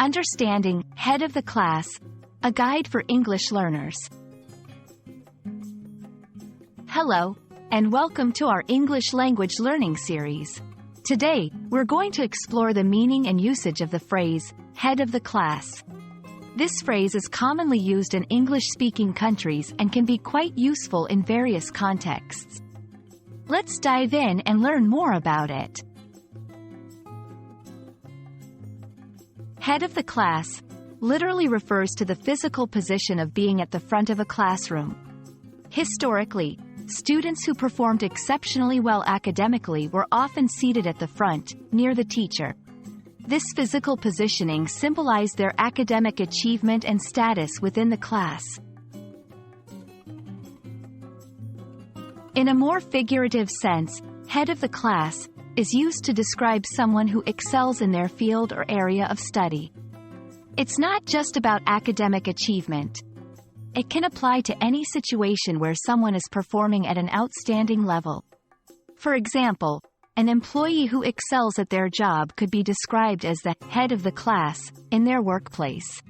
Understanding Head of the Class, a guide for English learners. Hello, and welcome to our English language learning series. Today, we're going to explore the meaning and usage of the phrase, head of the class. This phrase is commonly used in English-speaking countries and can be quite useful in various contexts. Let's dive in and learn more about it. Head of the class literally refers to the physical position of being at the front of a classroom. Historically, students who performed exceptionally well academically were often seated at the front, near the teacher. This physical positioning symbolized their academic achievement and status within the class. In a more figurative sense, head of the class is used to describe someone who excels in their field or area of study. It's not just about academic achievement. It can apply to any situation where someone is performing at an outstanding level. For example, an employee who excels at their job could be described as the head of the class in their workplace.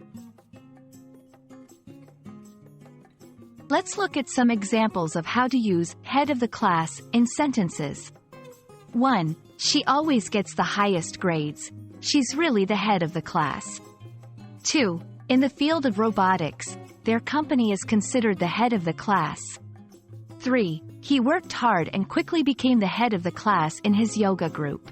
Let's look at some examples of how to use head of the class in sentences. 1. She always gets the highest grades. She's really the head of the class. 2. In the field of robotics, their company is considered the head of the class. 3. He worked hard and quickly became the head of the class in his yoga group.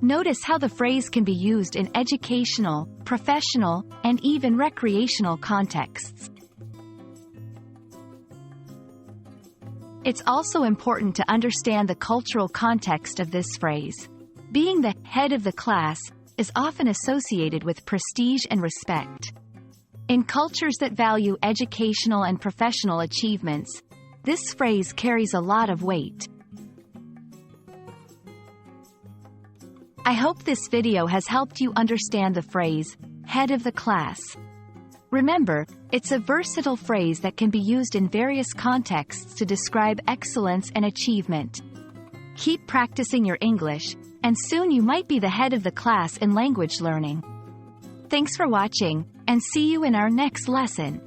Notice how the phrase can be used in educational, professional, and even recreational contexts. It's also important to understand the cultural context of this phrase. Being the head of the class is often associated with prestige and respect. In cultures that value educational and professional achievements, this phrase carries a lot of weight. I hope this video has helped you understand the phrase, head of the class. Remember, it's a versatile phrase that can be used in various contexts to describe excellence and achievement. Keep practicing your English, and soon you might be the head of the class in language learning. Thanks for watching, and see you in our next lesson.